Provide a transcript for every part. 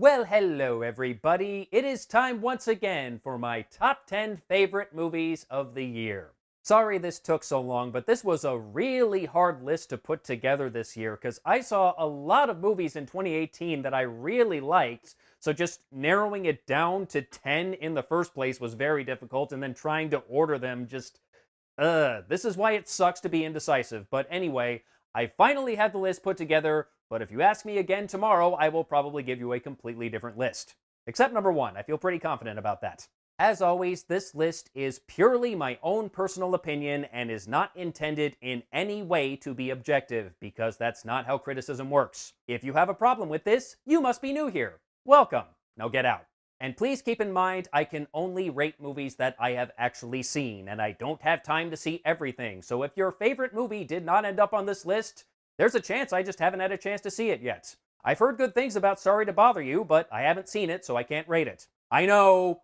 Well, hello everybody. It is time once again for my top 10 favorite movies of the year. Sorry this took so long, but this was a really hard list to put together this year because I saw a lot of movies in 2018 that I really liked, so just narrowing it down to 10 in the first place was very difficult, and then trying to order them this is why it sucks to be indecisive. But anyway, I finally had the list put together, but if you ask me again tomorrow, I will probably give you a completely different list. Except number one, I feel pretty confident about that. As always, this list is purely my own personal opinion and is not intended in any way to be objective, because that's not how criticism works. If you have a problem with this, you must be new here. Welcome. Now get out. And please keep in mind, I can only rate movies that I have actually seen, and I don't have time to see everything. So if your favorite movie did not end up on this list, there's a chance I just haven't had a chance to see it yet. I've heard good things about Sorry to Bother You, but I haven't seen it, so I can't rate it. I know.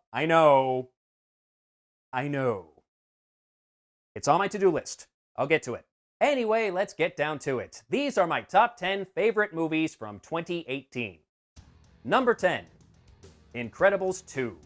It's on my to-do list. I'll get to it. Anyway, let's get down to it. These are my top 10 favorite movies from 2018. Number 10. Incredibles 2.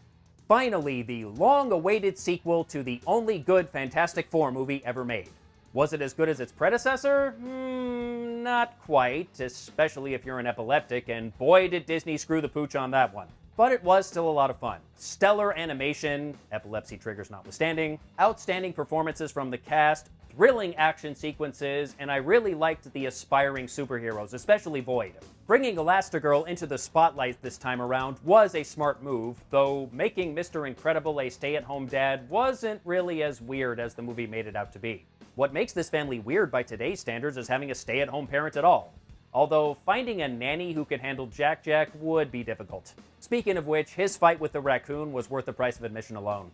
Finally, the long-awaited sequel to the only good Fantastic Four movie ever made. Was it as good as its predecessor? Not quite, especially if you're an epileptic, and boy did Disney screw the pooch on that one. But it was still a lot of fun. Stellar animation, epilepsy triggers notwithstanding, outstanding performances from the cast, thrilling action sequences, and I really liked the aspiring superheroes, especially Void. Bringing Elastigirl into the spotlight this time around was a smart move, though making Mr. Incredible a stay-at-home dad wasn't really as weird as the movie made it out to be. What makes this family weird by today's standards is having a stay-at-home parent at all. Although finding a nanny who could handle Jack Jack would be difficult. Speaking of which, his fight with the raccoon was worth the price of admission alone.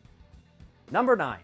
Number 9.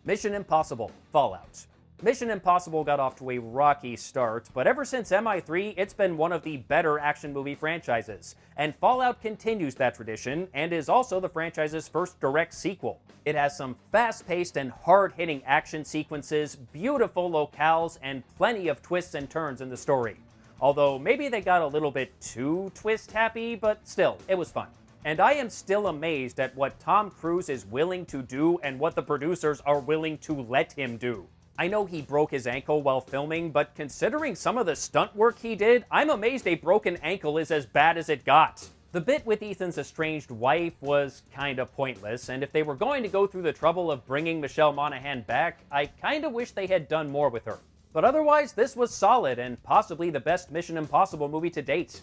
Mission Impossible Fallout. Mission Impossible got off to a rocky start, but ever since MI3, it's been one of the better action movie franchises, and Fallout continues that tradition, and is also the franchise's first direct sequel. It has some fast-paced and hard-hitting action sequences, beautiful locales, and plenty of twists and turns in the story. Although maybe they got a little bit too twist-happy, but still, it was fun. And I am still amazed at what Tom Cruise is willing to do and what the producers are willing to let him do. I know he broke his ankle while filming, but considering some of the stunt work he did, I'm amazed a broken ankle is as bad as it got. The bit with Ethan's estranged wife was kinda pointless, and if they were going to go through the trouble of bringing Michelle Monaghan back, I kinda wish they had done more with her. But otherwise, this was solid and possibly the best Mission Impossible movie to date.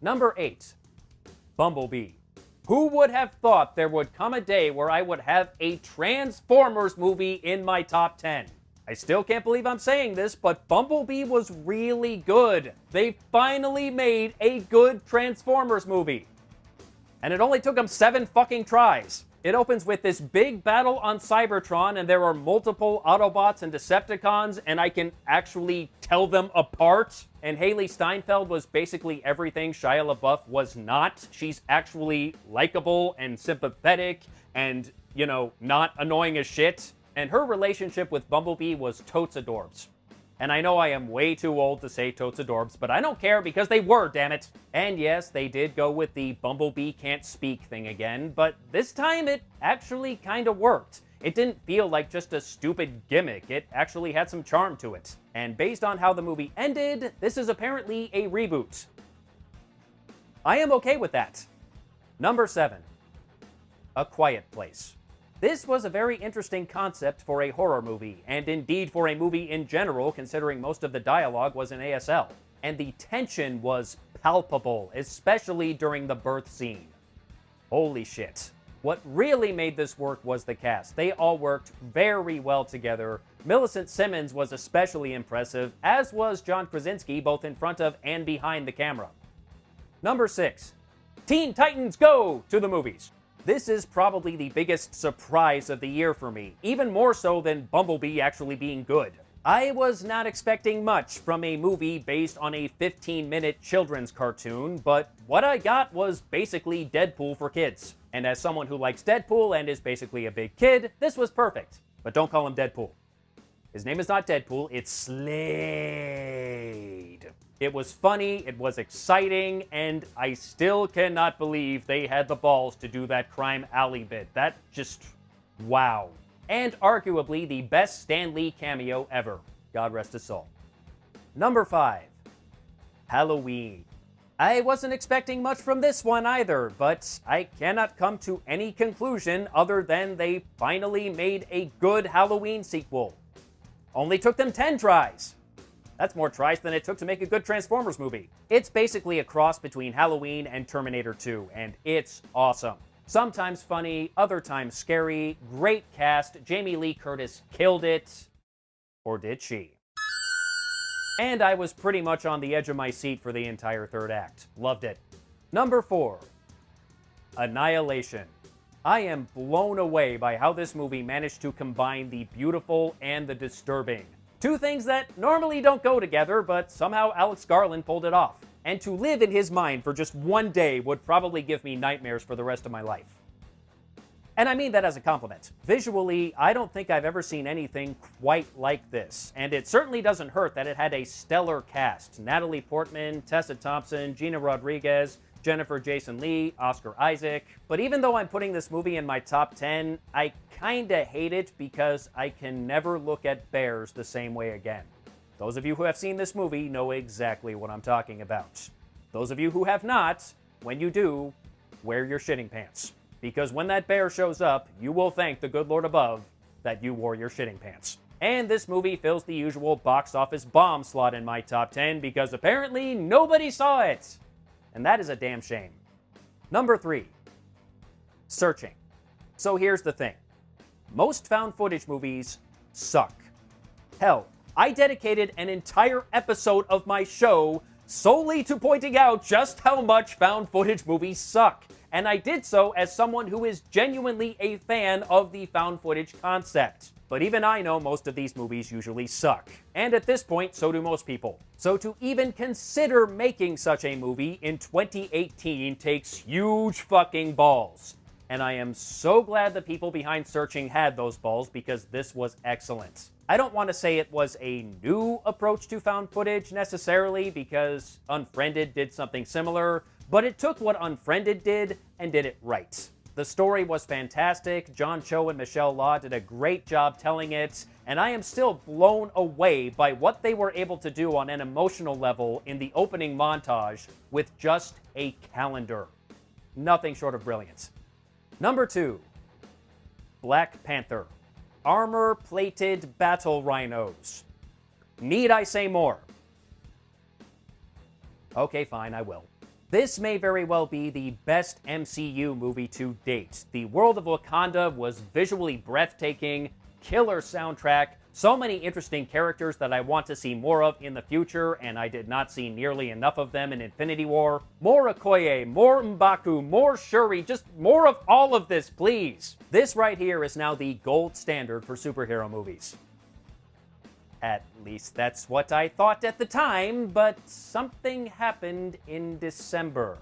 Number 8. Bumblebee. Who would have thought there would come a day where I would have a Transformers movie in my top 10? I still can't believe I'm saying this, but Bumblebee was really good. They finally made a good Transformers movie. And it only took them 7 fucking tries. It opens with this big battle on Cybertron, and there are multiple Autobots and Decepticons, and I can actually tell them apart. And Haley Steinfeld was basically everything Shia LaBeouf was not. She's actually likable and sympathetic and, not annoying as shit. And her relationship with Bumblebee was totes adorbs. And I know I am way too old to say totes adorbs, but I don't care because they were, damn it. And yes, they did go with the Bumblebee can't speak thing again, but this time it actually kinda worked. It didn't feel like just a stupid gimmick, it actually had some charm to it. And based on how the movie ended, this is apparently a reboot. I am okay with that. Number 7. A Quiet Place. This was a very interesting concept for a horror movie, and indeed for a movie in general, considering most of the dialogue was in ASL. And the tension was palpable, especially during the birth scene. Holy shit. What really made this work was the cast. They all worked very well together. Millicent Simmons was especially impressive, as was John Krasinski, both in front of and behind the camera. Number 6. Teen Titans Go! To the movies. This is probably the biggest surprise of the year for me, even more so than Bumblebee actually being good. I was not expecting much from a movie based on a 15-minute children's cartoon, but what I got was basically Deadpool for kids. And as someone who likes Deadpool and is basically a big kid, this was perfect. But don't call him Deadpool. His name is not Deadpool, it's Slade. It was funny, it was exciting, and I still cannot believe they had the balls to do that Crime Alley bit. That just, wow. And arguably the best Stan Lee cameo ever. God rest his soul. Number 5. Halloween. I wasn't expecting much from this one either, but I cannot come to any conclusion other than they finally made a good Halloween sequel. Only took them 10 tries. That's more tries than it took to make a good Transformers movie. It's basically a cross between Halloween and Terminator 2, and it's awesome. Sometimes funny, other times scary, great cast, Jamie Lee Curtis killed it. Or did she? And I was pretty much on the edge of my seat for the entire third act. Loved it. Number 4. Annihilation. I am blown away by how this movie managed to combine the beautiful and the disturbing. Two things that normally don't go together, but somehow Alex Garland pulled it off. And to live in his mind for just one day would probably give me nightmares for the rest of my life. And I mean that as a compliment. Visually, I don't think I've ever seen anything quite like this. And it certainly doesn't hurt that it had a stellar cast. Natalie Portman, Tessa Thompson, Gina Rodriguez, Jennifer Jason Leigh, Oscar Isaac. But even though I'm putting this movie in my top 10, I kinda hate it because I can never look at bears the same way again. Those of you who have seen this movie know exactly what I'm talking about. Those of you who have not, when you do, wear your shitting pants. Because when that bear shows up, you will thank the good Lord above that you wore your shitting pants. And this movie fills the usual box office bomb slot in my top 10 because apparently nobody saw it. And that is a damn shame. Number 3. Searching. So here's the thing. Most found footage movies suck. Hell, I dedicated an entire episode of my show solely to pointing out just how much found footage movies suck. And I did so as someone who is genuinely a fan of the found footage concept. But even I know most of these movies usually suck. And at this point, so do most people. So to even consider making such a movie in 2018 takes huge fucking balls. And I am so glad the people behind Searching had those balls because this was excellent. I don't want to say it was a new approach to found footage necessarily because Unfriended did something similar, but it took what Unfriended did and did it right. The story was fantastic, John Cho and Michelle Law did a great job telling it, and I am still blown away by what they were able to do on an emotional level in the opening montage with just a calendar. Nothing short of brilliant. Number 2. Black Panther. Armor-plated battle rhinos. Need I say more? Okay, fine, I will. This may very well be the best MCU movie to date. The world of Wakanda was visually breathtaking, killer soundtrack, so many interesting characters that I want to see more of in the future, and I did not see nearly enough of them in Infinity War. More Okoye, more M'Baku, more Shuri, just more of all of this, please. This right here is now the gold standard for superhero movies. At least that's what I thought at the time, but something happened in December.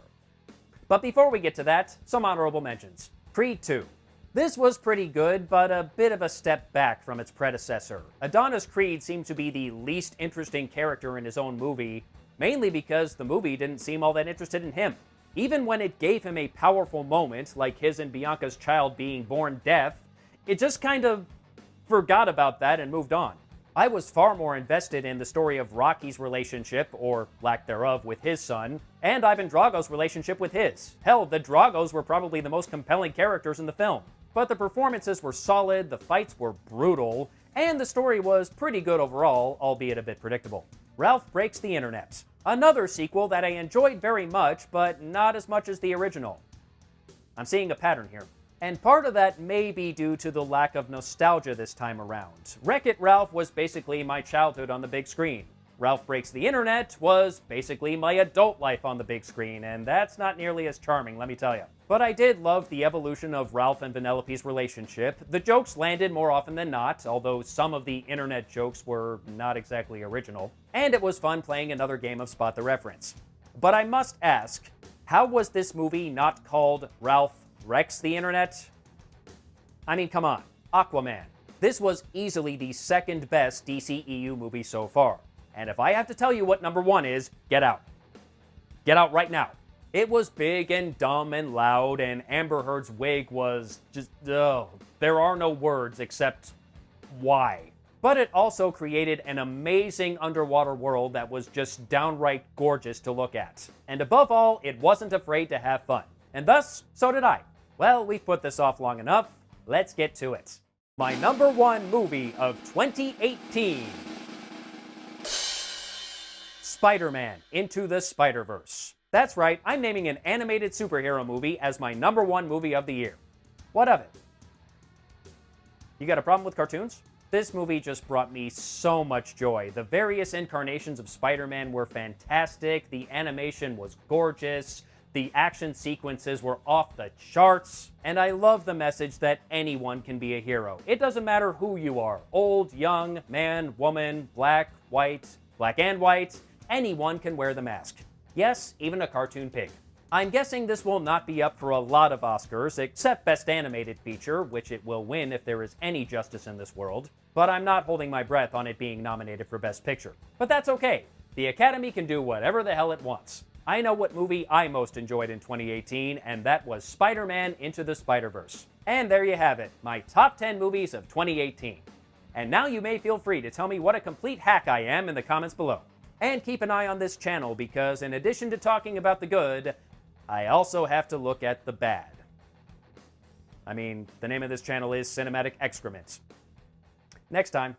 But before we get to that, some honorable mentions. Creed 2. This was pretty good, but a bit of a step back from its predecessor. Adonis Creed seemed to be the least interesting character in his own movie, mainly because the movie didn't seem all that interested in him. Even when it gave him a powerful moment, like his and Bianca's child being born deaf, it just kind of forgot about that and moved on. I was far more invested in the story of Rocky's relationship, or lack thereof, with his son, and Ivan Drago's relationship with his. Hell, the Dragos were probably the most compelling characters in the film. But the performances were solid, the fights were brutal, and the story was pretty good overall, albeit a bit predictable. Ralph Breaks the Internet. Another sequel that I enjoyed very much, but not as much as the original. I'm seeing a pattern here. And part of that may be due to the lack of nostalgia this time around. WreckIt Ralph was basically my childhood on the big screen. Ralph Breaks the Internet was basically my adult life on the big screen, and that's not nearly as charming, let me tell you. But I did love the evolution of Ralph and Vanellope's relationship. The jokes landed more often than not, although some of the internet jokes were not exactly original. And it was fun playing another game of Spot the Reference. But I must ask, how was this movie not called Ralph Wrecks the Internet? I mean, come on. Aquaman. This was easily the second best DCEU movie so far. And if I have to tell you what number 1 is, get out. Get out right now. It was big and dumb and loud, and Amber Heard's wig was just, there are no words except why. But it also created an amazing underwater world that was just downright gorgeous to look at. And above all, it wasn't afraid to have fun. And thus, so did I. Well, we've put this off long enough. Let's get to it. My number 1 movie of 2018. Spider-Man Into the Spiderverse. That's right, I'm naming an animated superhero movie as my number 1 movie of the year. What of it? You got a problem with cartoons? This movie just brought me so much joy. The various incarnations of Spider-Man were fantastic, the animation was gorgeous, the action sequences were off the charts, and I love the message that anyone can be a hero. It doesn't matter who you are, old, young, man, woman, black and white, anyone can wear the mask. Yes, even a cartoon pig. I'm guessing this will not be up for a lot of Oscars, except Best Animated Feature, which it will win if there is any justice in this world, but I'm not holding my breath on it being nominated for Best Picture. But that's okay. The Academy can do whatever the hell it wants. I know what movie I most enjoyed in 2018, and that was Spider-Man Into the Spiderverse. And there you have it, my top 10 movies of 2018. And now you may feel free to tell me what a complete hack I am in the comments below. And keep an eye on this channel because in addition to talking about the good, I also have to look at the bad. I mean, the name of this channel is Cinematic Excrements. Next time.